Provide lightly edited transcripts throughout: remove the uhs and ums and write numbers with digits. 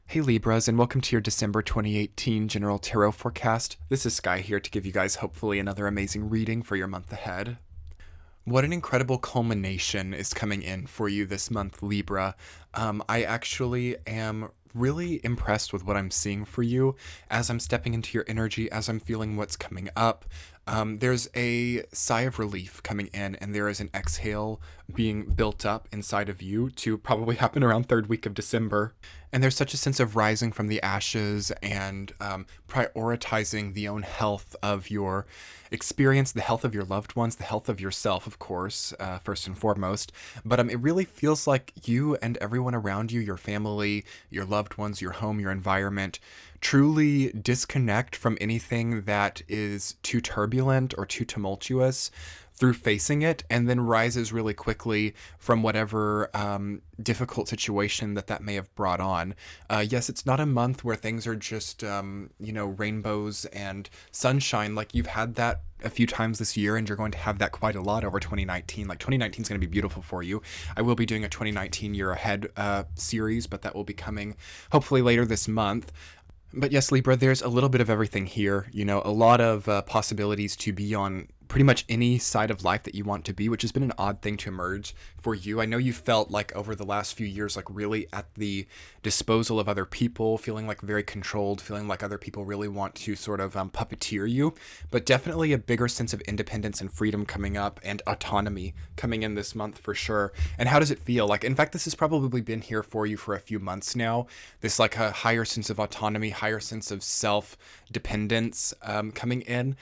Hey Libras, and welcome to your December 2018 General Tarot Forecast. This is Sky here to give you guys hopefully another amazing reading for your month ahead. What an incredible culmination is coming in for you this month, Libra. I actually am really impressed with what I'm seeing for you as I'm stepping into your energy, as I'm feeling what's coming up. There's a sigh of relief coming in, and there is an exhale being built up inside of you to probably happen around third week of December. And there's such a sense of rising from the ashes and prioritizing the own health of your experience, the health of your loved ones, the health of yourself, of course, first and foremost. But it really feels like you and everyone around you, your family, your loved ones, your home, your environment, truly disconnect from anything that is too turbulent or too tumultuous through facing it, and then rises really quickly from whatever difficult situation that may have brought on. Yes, it's not a month where things are just, rainbows and sunshine. Like, you've had that a few times this year, and you're going to have that quite a lot over 2019. Like, 2019 is going to be beautiful for you. I will be doing a 2019 year ahead series, but that will be coming hopefully later this month. But yes, Libra, there's a little bit of everything here. You know, a lot of possibilities to be on pretty much any side of life that you want to be, which has been an odd thing to emerge for you. I know you felt like over the last few years, like really at the disposal of other people, feeling like very controlled, feeling like other people really want to sort of puppeteer you, but definitely a bigger sense of independence and freedom coming up, and autonomy coming in this month for sure. And how does it feel? Like, in fact, this has probably been here for you for a few months now. This like a higher sense of autonomy, higher sense of self-dependence coming in,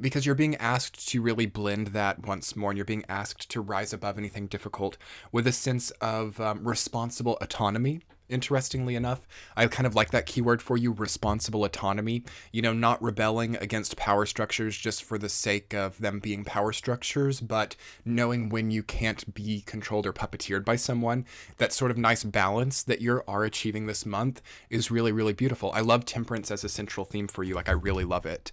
because you're being asked to really blend that once more, and you're being asked to rise above anything difficult with a sense of responsible autonomy. Interestingly enough, I kind of like that keyword for you, responsible autonomy. You know, not rebelling against power structures just for the sake of them being power structures, but knowing when you can't be controlled or puppeteered by someone. That sort of nice balance that you are achieving this month is really, really beautiful. I love temperance as a central theme for you. Like, I really love it.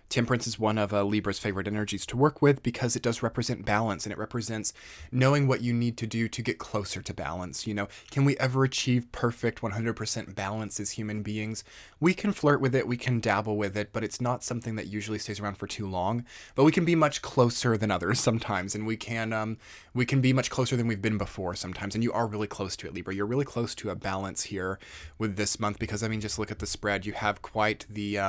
Temperance is one of Libra's favorite energies to work with because it does represent balance, and it represents knowing what you need to do to get closer to balance. You know, can we ever achieve perfect 100% balance as human beings? We can flirt with it, we can dabble with it, but it's not something that usually stays around for too long. But we can be much closer than others sometimes, and we can be much closer than we've been before sometimes. And you are really close to it, Libra. You're really close to a balance here with this month because, I mean, just look at the spread. You have quite the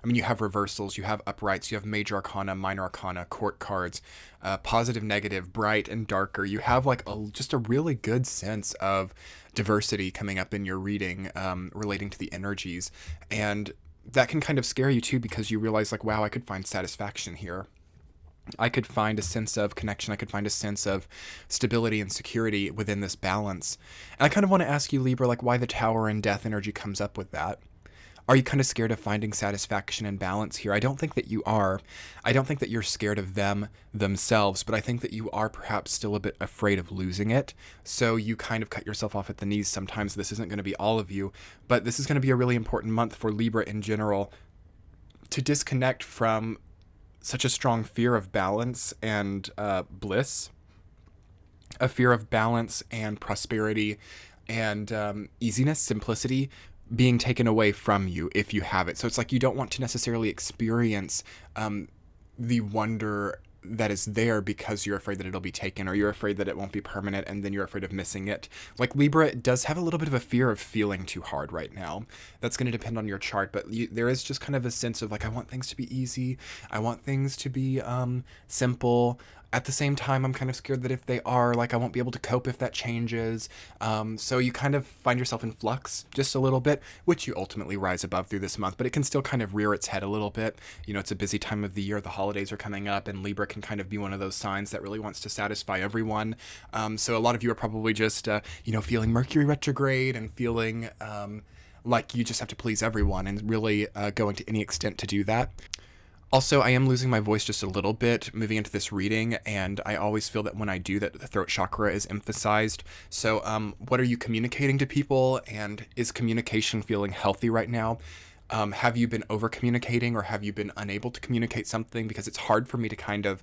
you have reversals, you have uprights, you have major arcana, minor arcana, court cards, positive, negative, bright, and darker. You have like just a really good sense of diversity coming up in your reading relating to the energies. And that can kind of scare you too, because you realize like, wow, I could find satisfaction here. I could find a sense of connection. I could find a sense of stability and security within this balance. And I kind of want to ask you, Libra, like why the Tower and Death energy comes up with that. Are you kind of scared of finding satisfaction and balance here? I don't think that you are. I don't think that you're scared of them themselves, but I think that you are perhaps still a bit afraid of losing it. So you kind of cut yourself off at the knees sometimes. This isn't going to be all of you, but this is going to be a really important month for Libra in general to disconnect from such a strong fear of balance and bliss, a fear of balance and prosperity and easiness, simplicity, being taken away from you if you have it. So it's like you don't want to necessarily experience the wonder that is there because you're afraid that it'll be taken, or you're afraid that it won't be permanent, and then you're afraid of missing it. Like, Libra does have a little bit of a fear of feeling too hard right now. That's going to depend on your chart, but there is just kind of a sense of like, I want things to be easy. I want things to be simple. At the same time, I'm kind of scared that if they are, like, I won't be able to cope if that changes. So you kind of find yourself in flux just a little bit, which you ultimately rise above through this month, but it can still kind of rear its head a little bit. You know, it's a busy time of the year. The holidays are coming up, and Libra can kind of be one of those signs that really wants to satisfy everyone. So a lot of you are probably just, feeling Mercury retrograde and feeling like you just have to please everyone, and really going to any extent to do that. Also, I am losing my voice just a little bit moving into this reading, and I always feel that when I do that, the throat chakra is emphasized. So what are you communicating to people, and is communication feeling healthy right now? Have you been over-communicating, or have you been unable to communicate something? Because it's hard for me to kind of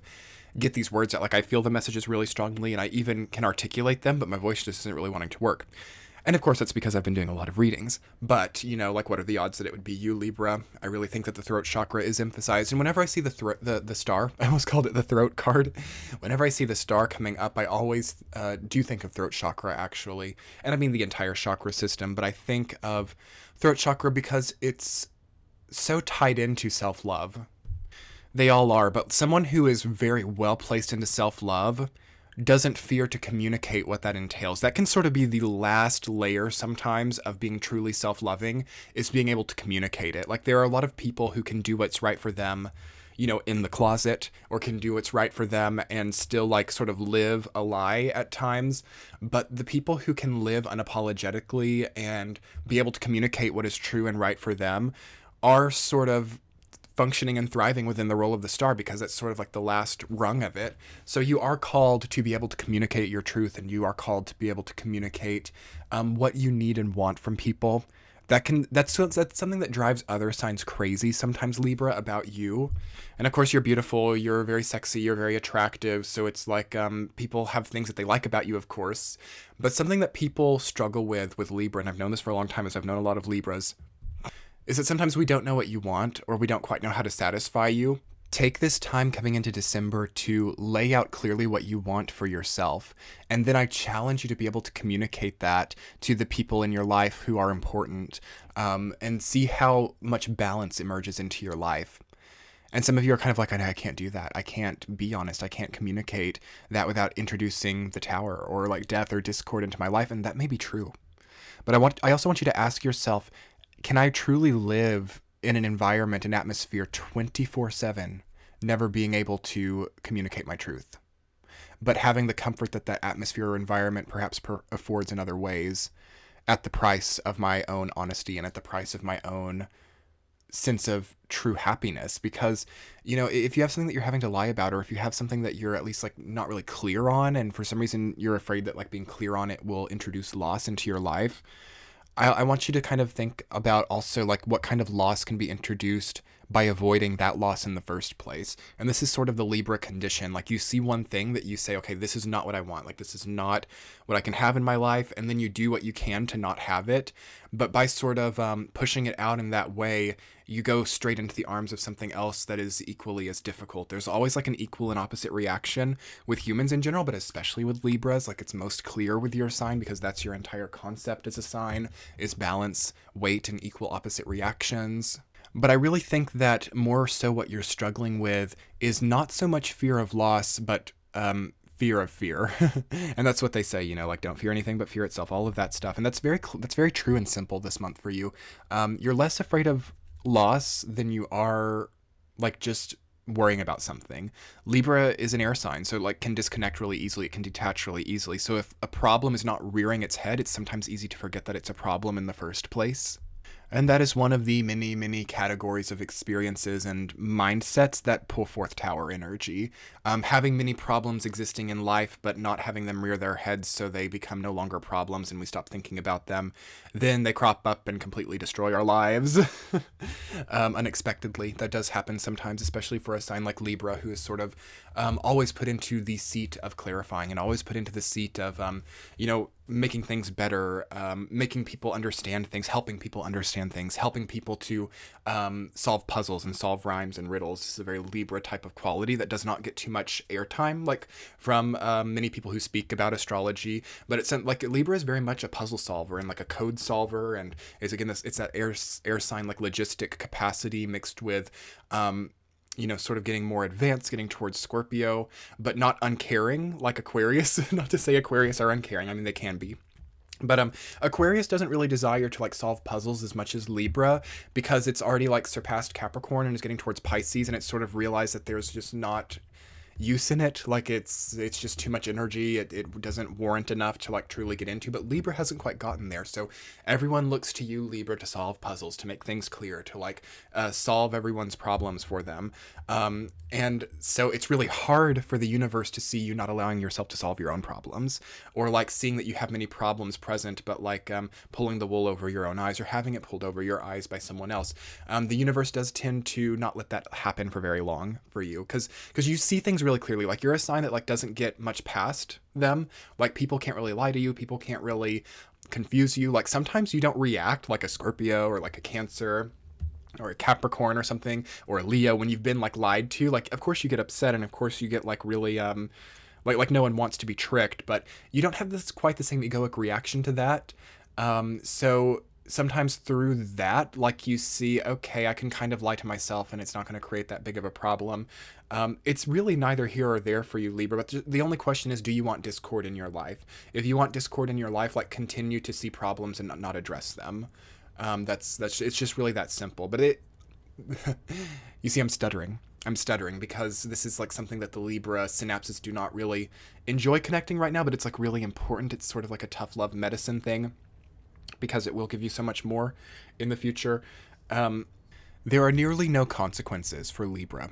get these words out. Like, I feel the messages really strongly, and I even can articulate them, but my voice just isn't really wanting to work. And of course, that's because I've been doing a lot of readings. But, like what are the odds that it would be you, Libra? I really think that the throat chakra is emphasized. And whenever I see the star, I almost called it the throat card. Whenever I see the star coming up, I always do think of throat chakra, actually. And I mean the entire chakra system, but I think of throat chakra because it's so tied into self-love. They all are, but someone who is very well placed into self-love doesn't fear to communicate what that entails. That can sort of be the last layer sometimes of being truly self-loving, is being able to communicate it. Like, there are a lot of people who can do what's right for them, in the closet, or can do what's right for them and still like sort of live a lie at times. But the people who can live unapologetically and be able to communicate what is true and right for them are sort of functioning and thriving within the role of the star, because it's sort of like the last rung of it. So you are called to be able to communicate your truth, and you are called to be able to communicate what you need and want from people. That's something that drives other signs crazy sometimes, Libra, about you. And of course, you're beautiful, you're very sexy, you're very attractive. So it's like people have things that they like about you, of course. But something that people struggle with Libra, and I've known this for a long time as I've known a lot of Libras, is that sometimes we don't know what you want, or we don't quite know how to satisfy you. Take this time coming into December to lay out clearly what you want for yourself. And then I challenge you to be able to communicate that to the people in your life who are important, and see how much balance emerges into your life. And some of you are kind of like, I can't do that. I can't be honest. I can't communicate that without introducing the tower or like death or discord into my life. And that may be true. But I also want you to ask yourself, can I truly live in an environment, an atmosphere 24/7, never being able to communicate my truth, but having the comfort that that atmosphere or environment perhaps affords in other ways, at the price of my own honesty and at the price of my own sense of true happiness? Because, if you have something that you're having to lie about, or if you have something that you're at least like not really clear on, and for some reason you're afraid that like being clear on it will introduce loss into your life, I want you to kind of think about also like what kind of loss can be introduced by avoiding that loss in the first place. And this is sort of the Libra condition. Like, you see one thing that you say, okay, this is not what I want. Like, this is not what I can have in my life. And then you do what you can to not have it. But by sort of pushing it out in that way, you go straight into the arms of something else that is equally as difficult. There's always like an equal and opposite reaction with humans in general, but especially with Libras. Like, it's most clear with your sign, because that's your entire concept as a sign, is balance, weight, and equal opposite reactions. But I really think that more so what you're struggling with is not so much fear of loss, but fear of fear. And that's what they say, like, don't fear anything but fear itself, all of that stuff. And that's very true and simple this month for you. You're less afraid of loss than you are like just worrying about something. Libra is an air sign, so like can disconnect really easily. It can detach really easily. So if a problem is not rearing its head, it's sometimes easy to forget that it's a problem in the first place. And that is one of the many, many categories of experiences and mindsets that pull forth tower energy. Having many problems existing in life, but not having them rear their heads so they become no longer problems and we stop thinking about them. Then they crop up and completely destroy our lives unexpectedly. That does happen sometimes, especially for a sign like Libra, who is sort of always put into the seat of clarifying and always put into the seat of, making things better, making people understand things, helping people understand things, helping people to solve puzzles and solve rhymes and riddles. This is a very Libra type of quality that does not get too much airtime, like from many people who speak about astrology. But it's like Libra is very much a puzzle solver and like a code solver, and it's that air sign like logistic capacity mixed with sort of getting more advanced, getting towards Scorpio, but not uncaring like Aquarius. Not to say Aquarius are uncaring. I mean, they can be. But Aquarius doesn't really desire to like solve puzzles as much as Libra, because it's already like surpassed Capricorn and is getting towards Pisces, and it's sort of realized that there's just not use in it. Like it's just too much energy. It doesn't warrant enough to like truly get into. But Libra hasn't quite gotten there. So everyone looks to you, Libra, to solve puzzles, to make things clear, to like solve everyone's problems for them. And so it's really hard for the universe to see you not allowing yourself to solve your own problems, or like seeing that you have many problems present, but like pulling the wool over your own eyes, or having it pulled over your eyes by someone else. The universe does tend to not let that happen for very long for you, because you see things really clearly. Like, you're a sign that like doesn't get much past them. Like, people can't really lie to you. People can't really confuse you. Like sometimes you don't react like a Scorpio or like a Cancer or a Capricorn or something, or a Leo, when you've been like lied to. Like of course you get upset, and of course you get like really like no one wants to be tricked, but you don't have this quite the same egoic reaction to that. So sometimes through that, like you see, okay, I can kind of lie to myself and it's not going to create that big of a problem. It's really neither here or there for you, Libra, but the only question is, do you want discord in your life? If you want discord in your life, like continue to see problems and not address them. That's it's just really that simple. But it you see, I'm stuttering because this is like something that the Libra synapses do not really enjoy connecting right now, but it's like really important. It's sort of like a tough love medicine thing because it will give you so much more in the future. There are nearly no consequences for Libra.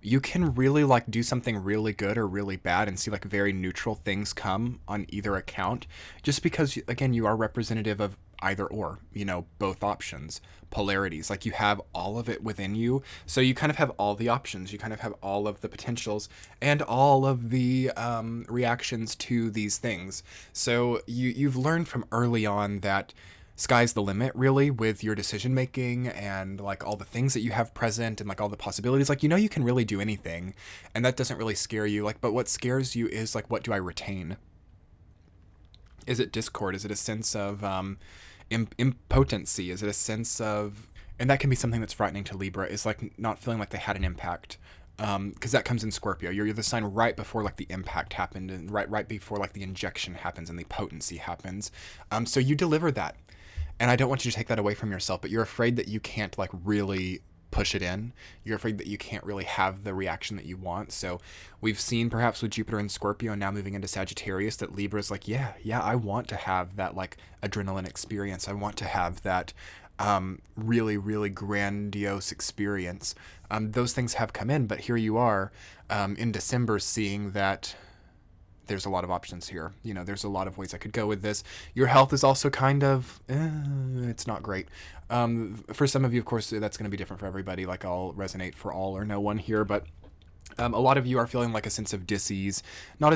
You can really like do something really good or really bad and see like very neutral things come on either account, just because again you are representative of either or, you know, both options, polarities. Like you have all of it within you, so you kind of have all the options, you kind of have all of the potentials and all of the reactions to these things. So you've learned from early on that sky's the limit, really, with your decision making and like all the things that you have present and like all the possibilities. Like, you know, you can really do anything, and that doesn't really scare you. Like, but what scares you is like, what do I retain? Is it discord? Is it a sense of impotency? Is it a sense of, and that can be something that's frightening to Libra, is like not feeling like they had an impact. Because that comes in Scorpio. You're the sign right before like the impact happened, and right before like the injection happens and the potency happens. So you deliver that. And I don't want you to take that away from yourself, but you're afraid that you can't like really push it in. You're afraid that you can't really have the reaction that you want. So we've seen perhaps with Jupiter and Scorpio now moving into Sagittarius that Libra's like, yeah, I want to have that like adrenaline experience. I want to have that really, really grandiose experience. Those things have come in, but here you are in December seeing that there's a lot of options here. You know, there's a lot of ways I could go with this. Your health is also kind of, it's not great. For some of you, of course, that's going to be different for everybody. Like I'll resonate for all or no one here, but a lot of you are feeling like a sense of dis-ease, not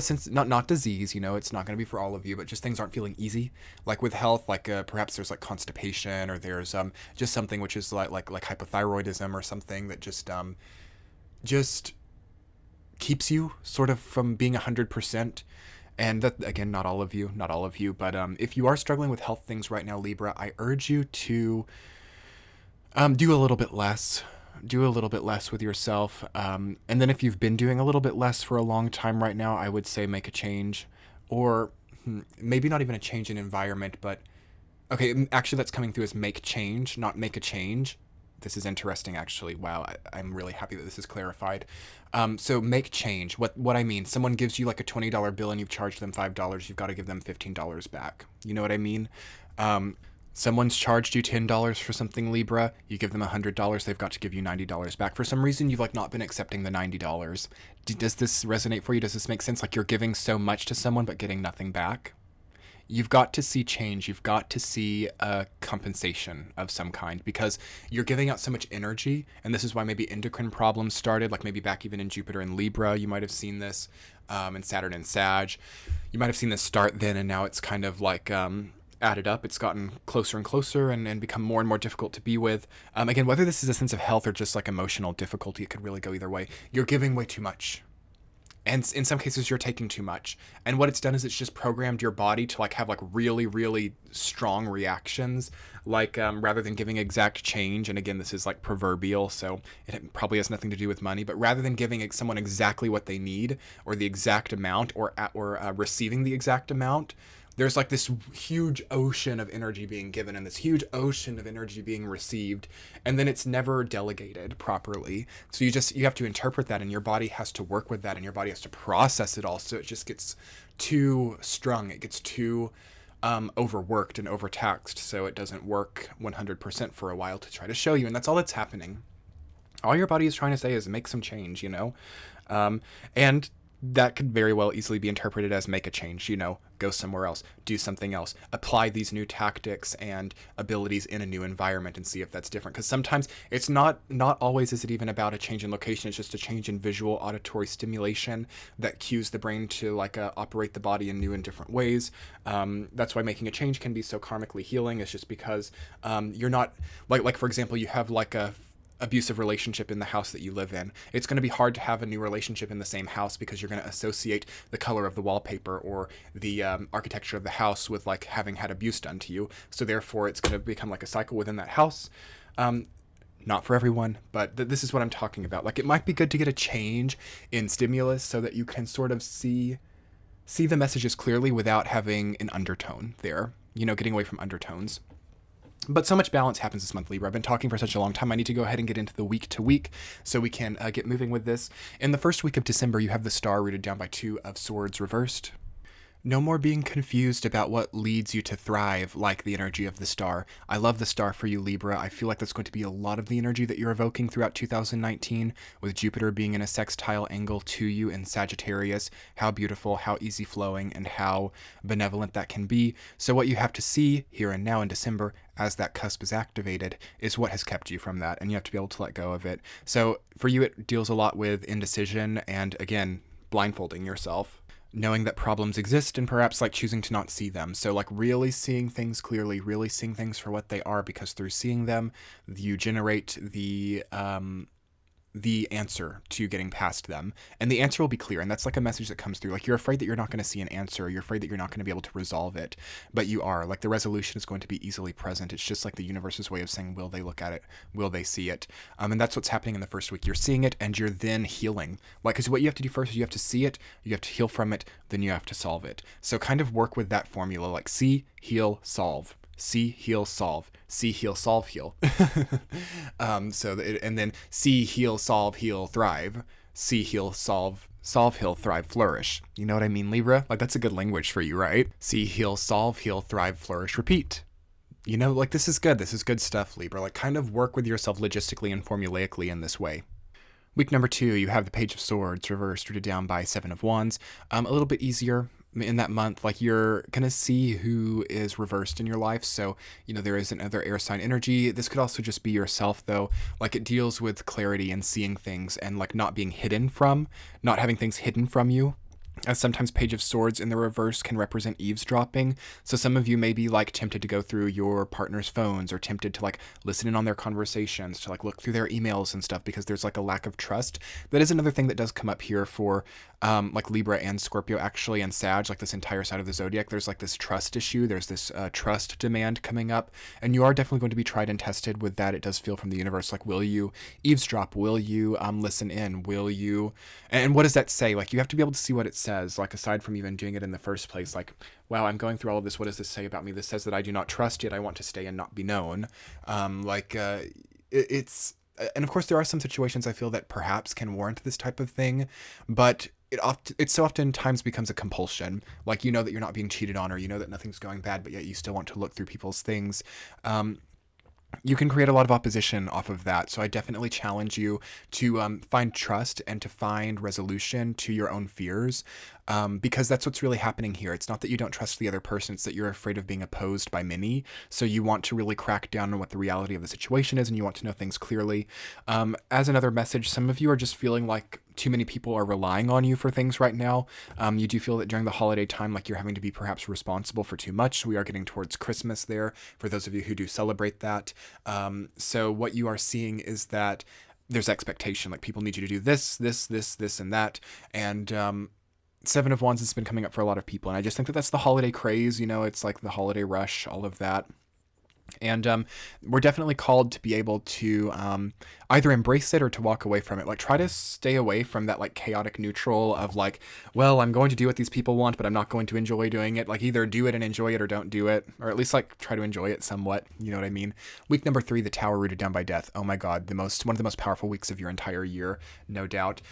disease, you know, it's not going to be for all of you, but just things aren't feeling easy. Like with health, like perhaps there's like constipation, or there's just something which is like hypothyroidism or something that just keeps you sort of from being 100%. And that, again, not all of you, but if you are struggling with health things right now, Libra, I urge you to do a little bit less with yourself. And then if you've been doing a little bit less for a long time right now, I would say make a change, or maybe not even a change in environment, but okay, actually that's coming through as make change, not make a change. This is interesting, actually. Wow, I'm really happy that this is clarified. So make change. What I mean, someone gives you like a $20 bill and you've charged them $5, you've got to give them $15 back. You know what I mean? Someone's charged you $10 for something, Libra, you give them $100, they've got to give you $90 back. For some reason, you've like not been accepting the $90. Does this resonate for you? Does this make sense? Like you're giving so much to someone but getting nothing back? You've got to see change. You've got to see a compensation of some kind, because you're giving out so much energy. And this is why maybe endocrine problems started, like maybe back even in Jupiter and Libra, you might have seen this, and Saturn and Sag. You might have seen this start then, and now it's kind of like added up. It's gotten closer and closer and become more and more difficult to be with. Again, whether this is a sense of health or just like emotional difficulty, it could really go either way. You're giving way too much. And in some cases, you're taking too much. And what it's done is it's just programmed your body to like have like really, really strong reactions. Like rather than giving exact change, and again, this is like proverbial, so it probably has nothing to do with money, but rather than giving someone exactly what they need, or the exact amount, or receiving the exact amount, there's like this huge ocean of energy being given and this huge ocean of energy being received, and then it's never delegated properly. So you have to interpret that, and your body has to work with that, and your body has to process it all. So it just gets too strung. It gets too overworked and overtaxed. So it doesn't work 100% for a while to try to show you. And that's all that's happening. All your body is trying to say is make some change, you know? And that could very well easily be interpreted as make a change, go somewhere else, do something else, apply these new tactics and abilities in a new environment and see if that's different. Because sometimes it's not always is it even about a change in location. It's just a change in visual auditory stimulation that cues the brain to operate the body in new and different ways. That's why making a change can be so karmically healing. It's just because you're not like for example, you have a abusive relationship in the house that you live in. It's going to be hard to have a new relationship in the same house because you're going to associate the color of the wallpaper or the architecture of the house with having had abuse done to you. So therefore it's going to become a cycle within that house. Not for everyone, but this is what I'm talking about. It might be good to get a change in stimulus so that you can sort of see the messages clearly without having an undertone there, getting away from undertones. But so much balance happens this month, Libra. I've been talking for such a long time. I need to go ahead and get into the week to week so we can get moving with this. In the first week of December, you have the star rooted down by 2 of Swords reversed. No more being confused about what leads you to thrive, like the energy of the star. I love the star for you, Libra. I feel like that's going to be a lot of the energy that you're evoking throughout 2019, with Jupiter being in a sextile angle to you in Sagittarius. How beautiful, how easy flowing, and how benevolent that can be. So what you have to see here and now in December, as that cusp is activated, is what has kept you from that, and you have to be able to let go of it. So for you, it deals a lot with indecision and, again, blindfolding yourself, knowing that problems exist and perhaps choosing to not see them. So really seeing things clearly, really seeing things for what they are, because through seeing them, you generate the answer to getting past them. And the answer will be clear. And that's a message that comes through. You're afraid that you're not going to see an answer. You're afraid that you're not going to be able to resolve it. But you are. The resolution is going to be easily present. It's just the universe's way of saying, will they look at it? Will they see it? And that's what's happening in the first week. You're seeing it and you're then healing. Because what you have to do first is you have to see it, you have to heal from it, then you have to solve it. So kind of work with that formula, see, heal, solve. See, heal, solve. See, heal, solve, heal. And then see, heal, solve, heal, thrive. See, heal, solve, heal, thrive, flourish. You know what I mean, Libra? That's a good language for you, right? See, heal, solve, heal, thrive, flourish, repeat. This is good. This is good stuff, Libra. Kind of work with yourself logistically and formulaically in this way. Week number 2, you have the Page of Swords reversed, rooted down by 7 of Wands. A little bit easier in that month. You're gonna see who is reversed in your life. So there is another air sign energy. This could also just be yourself, though. It deals with clarity and seeing things and not being not having things hidden from you. As sometimes Page of Swords in the reverse can represent eavesdropping. So some of you may be tempted to go through your partner's phones, or tempted to listen in on their conversations, to look through their emails and stuff, because there's a lack of trust. That is another thing that does come up here for Libra and Scorpio, actually, and Sag, this entire side of the zodiac. There's this trust issue. There's this trust demand coming up, and you are definitely going to be tried and tested with that. It does feel from the universe will you eavesdrop? Will you listen in? Will you? And what does that say? You have to be able to see what it says, aside from even doing it in the first place. Wow, I'm going through all of this. What does this say about me? This says that I do not trust, yet I want to stay and not be known. It's and of course there are some situations I feel that perhaps can warrant this type of thing, but it so oftentimes becomes a compulsion. That you're not being cheated on, or that nothing's going bad, but yet you still want to look through people's things. You can create a lot of opposition off of that. So I definitely challenge you to find trust and to find resolution to your own fears, because that's what's really happening here. It's not that you don't trust the other person, it's that you're afraid of being opposed by many. So you want to really crack down on what the reality of the situation is, and you want to know things clearly. As another message, some of you are just feeling like too many people are relying on you for things right now. You do feel that during the holiday time, you're having to be perhaps responsible for too much. We are getting towards Christmas there, for those of you who do celebrate that. So what you are seeing is that there's expectation, people need you to do this, and that. And 7 of Wands has been coming up for a lot of people, and I just think that that's the holiday craze. It's the holiday rush, all of that. And we're definitely called to be able to either embrace it or to walk away from it. Try to stay away from that chaotic neutral of well, I'm going to do what these people want, but I'm not going to enjoy doing it. Either do it and enjoy it, or don't do it, or at least try to enjoy it somewhat. You know what I mean? Week number 3, the Tower rooted down by Death. Oh my God, one of the most powerful weeks of your entire year, no doubt.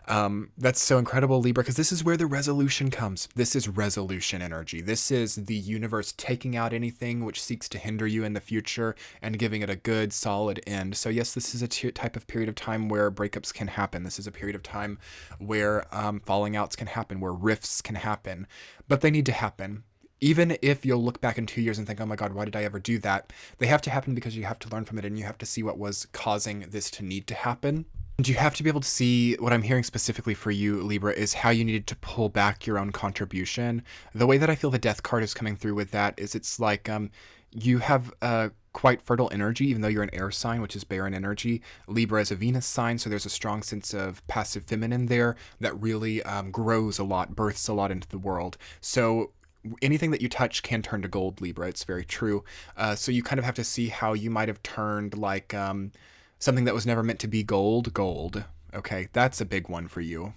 That's so incredible, Libra, because this is where the resolution comes. This is resolution energy. This is the universe taking out anything which seeks to hinder you in the future and giving it a good, solid end. So yes, this is a type of period of time where breakups can happen. This is a period of time where falling outs can happen, where rifts can happen, but they need to happen. Even if you'll look back in 2 years and think, oh my God, why did I ever do that? They have to happen because you have to learn from it, and you have to see what was causing this to need to happen. And you have to be able to see what I'm hearing specifically for you, Libra, is how you needed to pull back your own contribution. The way that I feel the death card is coming through with that is it's like you have quite fertile energy, even though you're an air sign, which is barren energy. Libra is a Venus sign, so there's a strong sense of passive feminine there that really grows a lot, births a lot into the world. So anything that you touch can turn to gold, Libra. It's very true. So you kind of have to see how you might have turned like something that was never meant to be gold. Okay, that's a big one for you.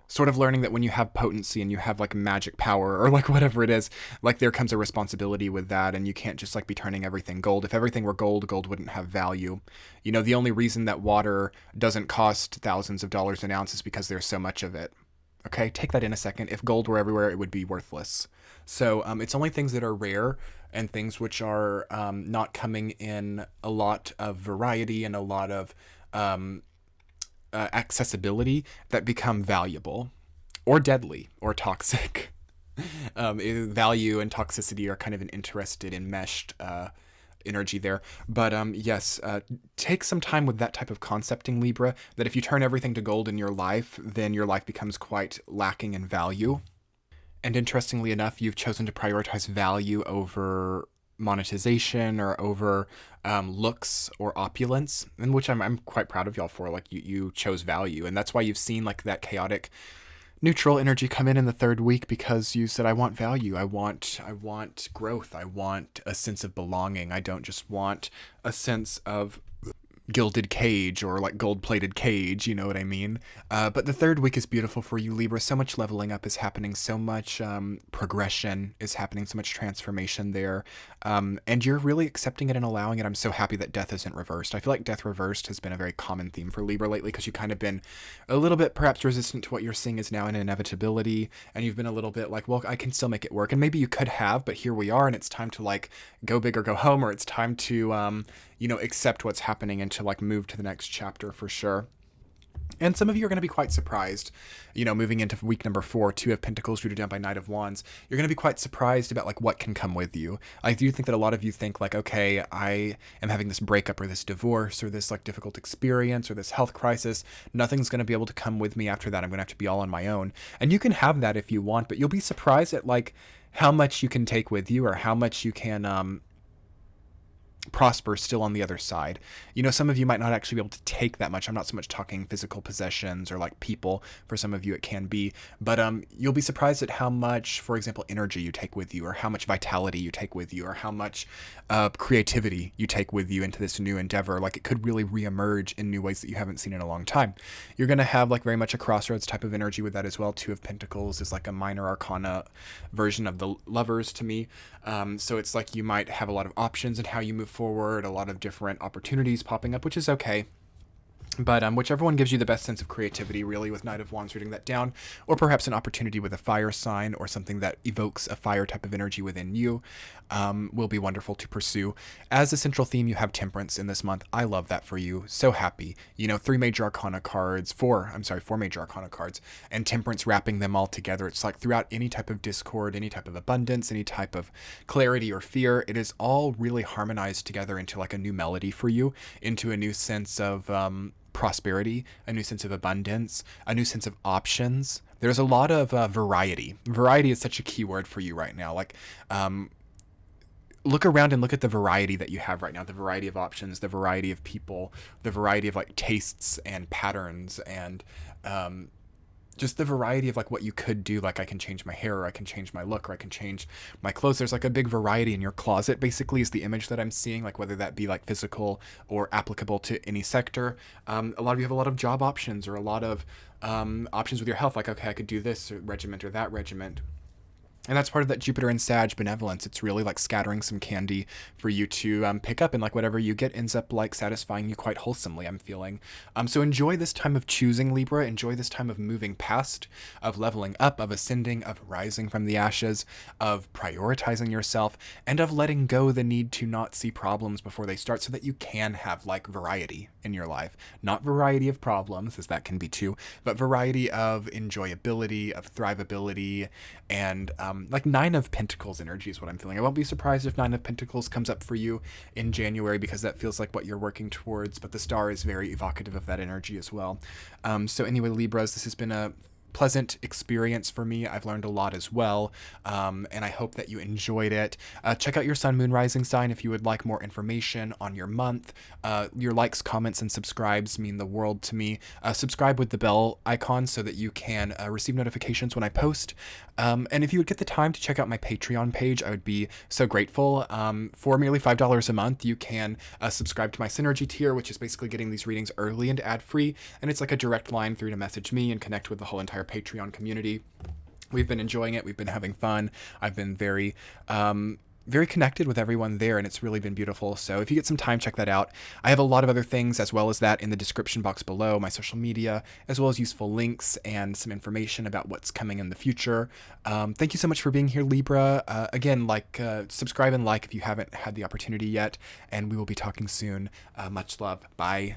Sort of learning that when you have potency and you have like magic power or like whatever it is, like there comes a responsibility with that, and you can't just like be turning everything gold. If everything were gold, gold wouldn't have value. You know, the only reason that water doesn't cost thousands of dollars an ounce is because there's so much of it. Okay, take that in a second. If gold were everywhere, it would be worthless. So it's only things that are rare and things which are not coming in a lot of variety and a lot of accessibility that become valuable or deadly or toxic. Value and toxicity are kind of an interested, enmeshed energy there. But yes, take some time with that type of concepting, Libra, that if you turn everything to gold in your life, then your life becomes quite lacking in value. And interestingly enough, you've chosen to prioritize value over monetization or over looks or opulence, and which I'm quite proud of y'all for. Like you chose value, and that's why you've seen like that chaotic neutral energy come in the third week, because you said, I want value, I want growth, I want a sense of belonging. I don't just want a sense of gilded cage or like gold-plated cage, you know what I mean? But the third week is beautiful for you, Libra. So much leveling up is happening, so much progression is happening, so much transformation there. And you're really accepting it and allowing it. I'm so happy that death isn't reversed. I feel like death reversed has been a very common theme for Libra lately, because you've kind of been a little bit perhaps resistant to what you're seeing is now an inevitability, and you've been a little bit like, well, I can still make it work. And maybe you could have, but here we are, and it's time to like go big or go home, or it's time to accept what's happening and to like move to the next chapter for sure. And some of you are going to be quite surprised, moving into week number 4, 2 of Pentacles rooted down by Knight of Wands. You're going to be quite surprised about like what can come with you. I do think that a lot of you think like, okay, I am having this breakup or this divorce or this like difficult experience or this health crisis. Nothing's going to be able to come with me after that. I'm going to have to be all on my own. And you can have that if you want, but you'll be surprised at like how much you can take with you, or how much you can prosper still on the other side. Some of you might not actually be able to take that much. I'm not so much talking physical possessions or like people. For some of you it can be, but you'll be surprised at how much, for example, energy you take with you, or how much vitality you take with you, or how much creativity you take with you into this new endeavor. Like it could really reemerge in new ways that you haven't seen in a long time. You're going to have like very much a crossroads type of energy with that as well. 2 of Pentacles is like a minor arcana version of the Lovers to me. So it's like you might have a lot of options in how you move forward, a lot of different opportunities popping up, which is okay. But whichever one gives you the best sense of creativity, really, with Knight of Wands rooting that down, or perhaps an opportunity with a fire sign or something that evokes a fire type of energy within you, will be wonderful to pursue. As a central theme, you have Temperance in this month. I love that for you. So happy. 4 major arcana cards, and Temperance wrapping them all together. It's like throughout any type of discord, any type of abundance, any type of clarity or fear, it is all really harmonized together into like a new melody for you, into a new sense of prosperity, a new sense of abundance, a new sense of options. There's a lot of variety. Variety is such a key word for you right now. Like, look around and look at the variety that you have right now, the variety of options, the variety of people, the variety of like tastes and patterns, and just the variety of like what you could do. Like I can change my hair, or I can change my look, or I can change my clothes. There's like a big variety in your closet, basically, is the image that I'm seeing, like whether that be like physical or applicable to any sector. A lot of you have a lot of job options, or a lot of options with your health. Like, okay, I could do this regiment or that regiment. And that's part of that Jupiter and Sag benevolence. It's really like scattering some candy for you to pick up, and like whatever you get ends up like satisfying you quite wholesomely, I'm feeling. So enjoy this time of choosing, Libra. Enjoy this time of moving past, of leveling up, of ascending, of rising from the ashes, of prioritizing yourself, and of letting go the need to not see problems before they start, so that you can have like variety in your life. Not variety of problems, as that can be too, but variety of enjoyability, of thrivability, and like Nine of Pentacles energy is what I'm feeling. I won't be surprised if Nine of Pentacles comes up for you in January, because that feels like what you're working towards, but the star is very evocative of that energy as well. So anyway, Libras, this has been a pleasant experience for me. I've learned a lot as well, and I hope that you enjoyed it. Check out your sun, moon, rising sign if you would like more information on your month. Your likes, comments, and subscribes mean the world to me. Subscribe with the bell icon so that you can receive notifications when I post. And if you would get the time to check out my Patreon page, I would be so grateful. For merely $5 a month, you can subscribe to my Synergy tier, which is basically getting these readings early and ad-free, and it's like a direct line through to message me and connect with the whole entire Patreon community. We've been enjoying it. We've been having fun. I've been very connected with everyone there, and it's really been beautiful. So if you get some time, check that out. I have a lot of other things as well as that in the description box below, my social media, as well as useful links and some information about what's coming in the future. Thank you so much for being here, Libra. Again, subscribe and like if you haven't had the opportunity yet, and we will be talking soon. Much love. Bye.